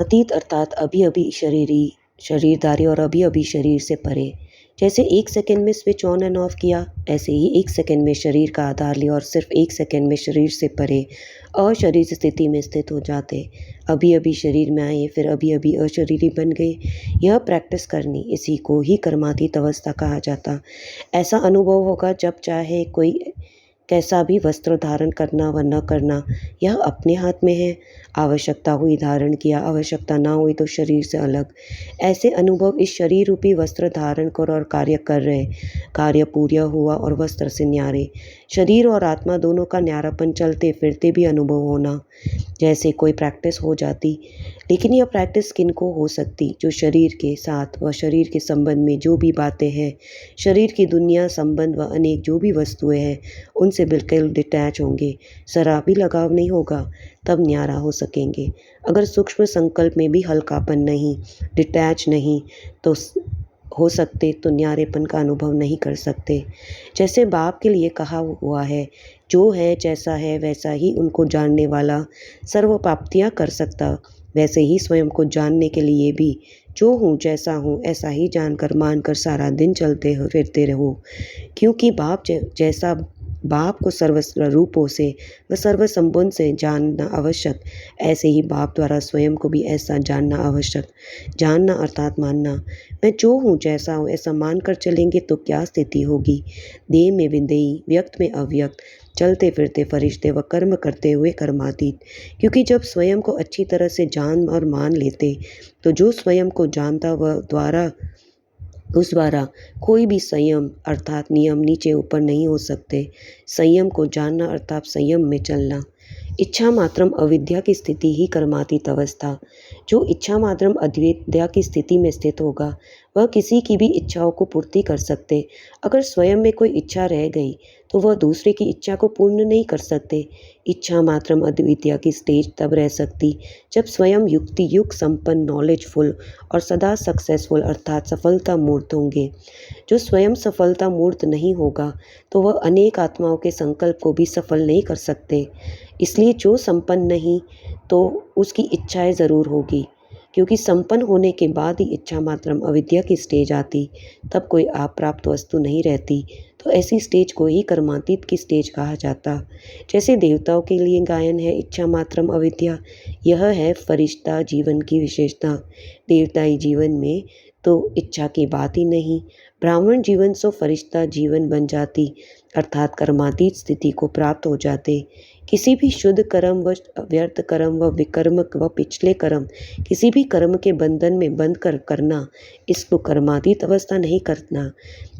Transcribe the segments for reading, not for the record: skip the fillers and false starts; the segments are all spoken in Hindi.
अतीत अर्थात अभी-अभी शरीरधारी और अभी-अभी शरीर से परे। जैसे 1 सेकंड में स्विच ऑन एंड ऑफ किया, ऐसे ही 1 सेकंड में शरीर का आधार लिया और सिर्फ़ 1 सेकंड में शरीर से परे अशरीर स्थिति में स्थित हो जाते। अभी-अभी शरीर में आए, फिर अभी-अभी अशरीरी बन गए। यह प्रैक्टिस करनी, इसी को ही कर्मातीत अवस्था कहा जाता। ऐसा अनुभव होगा जब चाहे कोई कैसा भी वस्त्र धारण करना व न करना, यह अपने हाथ में है। आवश्यकता हुई धारण किया, आवश्यकता ना हुई तो शरीर से अलग। ऐसे अनुभव इस शरीर रूपी वस्त्र धारण कर और कार्य कर रहे, कार्य पूरा हुआ और वस्त्र से न्यारे। शरीर और आत्मा दोनों का न्यारापन चलते फिरते भी अनुभव होना, जैसे कोई प्रैक्टिस हो जाती। लेकिन यह प्रैक्टिस किनको हो सकती? जो शरीर के साथ व शरीर के संबंध में जो भी बातें हैं, शरीर की दुनिया, संबंध व अनेक जो भी वस्तुएं हैं, उनसे बिल्कुल डिटैच होंगे। जरा भी लगाव नहीं होगा, तब न्यारा हो सकेंगे। अगर सूक्ष्म संकल्प में भी हल्कापन नहीं, डिटैच नहीं तो हो सकते, तो न्यारेपन का अनुभव नहीं कर सकते। जैसे बाप के लिए कहा हुआ है, जो है जैसा है वैसा ही उनको जानने वाला सर्व प्राप्तियाँ कर सकता, वैसे ही स्वयं को जानने के लिए भी जो हूँ जैसा हूँ ऐसा ही जानकर मानकर सारा दिन चलते हो फिरते रहो। क्योंकि बाप जैसा बाप को सर्व रूपों से व सर्व संबंध से जानना आवश्यक, ऐसे ही बाप द्वारा स्वयं को भी ऐसा जानना आवश्यक। जानना अर्थात मानना। मैं जो हूँ जैसा हूँ ऐसा मानकर चलेंगे तो क्या स्थिति होगी? देह में विदेही, व्यक्त में अव्यक्त, चलते फिरते फरिश्ते व कर्म करते हुए कर्मातीत। क्योंकि जब स्वयं को अच्छी तरह से जान और मान लेते, तो जो स्वयं को जानता वह उस द्वारा कोई भी संयम अर्थात नियम नीचे ऊपर नहीं हो सकते। संयम को जानना अर्थात संयम में चलना। इच्छा मात्रम अविद्या की स्थिति ही कर्मातीत अवस्था। जो इच्छा मात्रम अविद्या की स्थिति में स्थित होगा, वह किसी की भी इच्छाओं को पूर्ति कर सकते। अगर स्वयं में कोई इच्छा रह गई, तो वह दूसरे की इच्छा को पूर्ण नहीं कर सकते। इच्छा मात्रम अविद्या की स्टेज तब रह सकती, जब स्वयं युक्ति युक्त संपन्न, नॉलेजफुल और सदा सक्सेसफुल अर्थात सफलता मूर्त होंगे। जो स्वयं सफलता मूर्त नहीं होगा, तो वह अनेक आत्माओं के संकल्प को भी सफल नहीं कर सकते। इसलिए जो संपन्न नहीं, तो उसकी इच्छाएं ज़रूर होगी, क्योंकि संपन्न होने के बाद ही इच्छा मात्रम अविद्या की स्टेज आती, तब कोई अप्राप्त वस्तु नहीं रहती। तो ऐसी स्टेज को ही कर्मातीत की स्टेज कहा जाता। जैसे देवताओं के लिए गायन है इच्छा मात्रम अविद्या, यह है फरिश्ता जीवन की विशेषता। देवताई जीवन में तो इच्छा की बात ही नहीं। ब्राह्मण जीवन सो फरिश्ता जीवन बन जाती, अर्थात कर्मातीत स्थिति को प्राप्त हो जाते। किसी भी शुद्ध कर्म व व्यर्थ कर्म व विकर्म व पिछले कर्म, किसी भी कर्म के बंधन में बंध कर करना, इसको कर्मातीत अवस्था नहीं करना।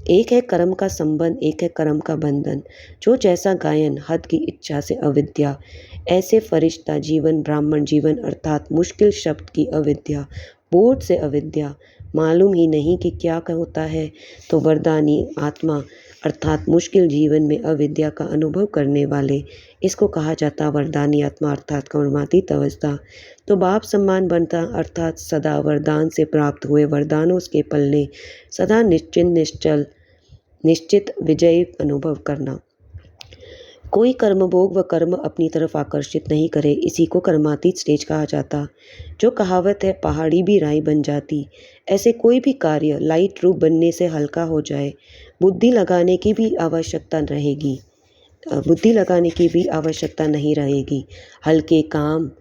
एक है कर्म का संबंध, एक है कर्म का बंधन। जो जैसा गायन हद की इच्छा से अविद्या, ऐसे फरिश्ता जीवन ब्राह्मण जीवन अर्थात मुश्किल शब्द की अविद्या, बोध से अविद्या, मालूम ही नहीं कि क्या होता है, तो वरदानी आत्मा अर्थात मुश्किल जीवन में अविद्या का अनुभव करने वाले, इसको कहा जाता वरदानी आत्मा अर्थात कर्मातीत अवस्था। तो बाप सम्मान बनता अर्थात सदा वरदान से प्राप्त हुए वरदानों के पलने सदा निश्चित विजय अनुभव करना। कोई कर्मभोग व कर्म अपनी तरफ आकर्षित नहीं करे, इसी को कर्मातीत स्टेज कहा जाता। जो कहावत है पहाड़ी भी राई बन जाती, ऐसे कोई भी कार्य लाइट रूप बनने से हल्का हो जाए, बुद्धि लगाने की भी आवश्यकता रहेगी बुद्धि लगाने की भी आवश्यकता नहीं रहेगी। हल्के काम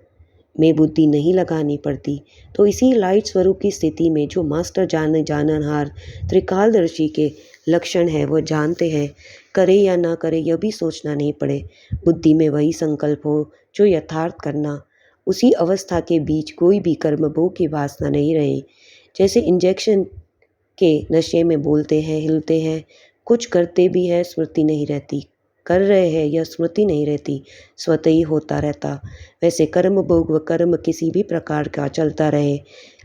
में बुद्धि नहीं लगानी पड़ती। तो इसी लाइट स्वरूप की स्थिति में जो मास्टर जाननहार त्रिकालदर्शी के लक्षण है वह जानते हैं, करे या ना करे यह भी सोचना नहीं पड़े। बुद्धि में वही संकल्प हो जो यथार्थ करना, उसी अवस्था के बीच कोई भी कर्मभोग की वासना नहीं रहे। जैसे इंजेक्शन के नशे में बोलते हैं, हिलते हैं, कुछ करते भी है, स्मृति नहीं रहती। कर रहे हैं यह स्मृति नहीं रहती, स्वतः ही होता रहता। वैसे कर्म भोग व कर्म किसी भी प्रकार का चलता रहे,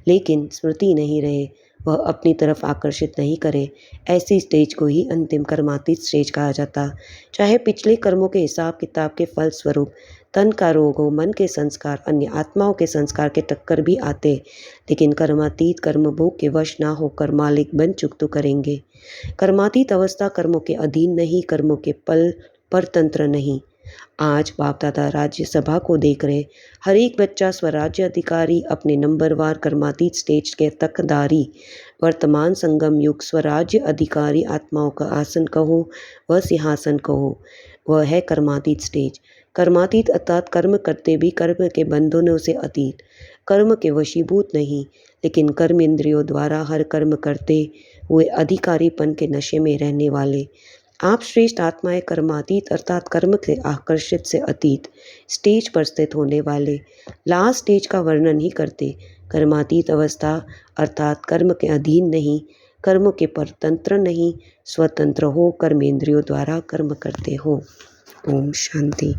लेकिन स्मृति नहीं रहे, वह अपनी तरफ आकर्षित नहीं करे, ऐसी स्टेज को ही अंतिम कर्मातीत स्टेज कहा जाता। चाहे पिछले कर्मों के हिसाब किताब के फल स्वरूप तन का रोग हो, मन के संस्कार अन्य आत्माओं के संस्कार के टक्कर भी आते, लेकिन कर्मातीत कर्म भोग के वश ना होकर मालिक बन चुक तो करेंगे। कर्मातीत अवस्था कर्मों के अधीन नहीं, कर्मों के पल पर तंत्र नहीं। आज बाप दादा राज्यसभा को देख रहे, हर एक बच्चा स्वराज्य अधिकारी, अपने नंबरवार कर्मातीत स्टेज के तकदारी, वर्तमान संगम युग स्वराज्य अधिकारी आत्माओं का आसन कहो व सिंहासन कहो, वह है कर्मातीत स्टेज। कर्मातीत अर्थात कर्म करते भी कर्म के बंधनों से अतीत, कर्म के वशीभूत नहीं, लेकिन कर्म इंद्रियों द्वारा हर कर्म करते हुए अधिकारीपन के नशे में रहने वाले। आप श्रेष्ठ आत्माएं कर्मातीत अर्थात कर्म से आकर्षित से अतीत स्टेज पर स्थित होने वाले लास्ट स्टेज का वर्णन ही करते। कर्मातीत अवस्था अर्थात कर्म के अधीन नहीं, कर्म के परतंत्र नहीं, स्वतंत्र हो कर्मेंद्रियों द्वारा कर्म करते हो। ओम शांति।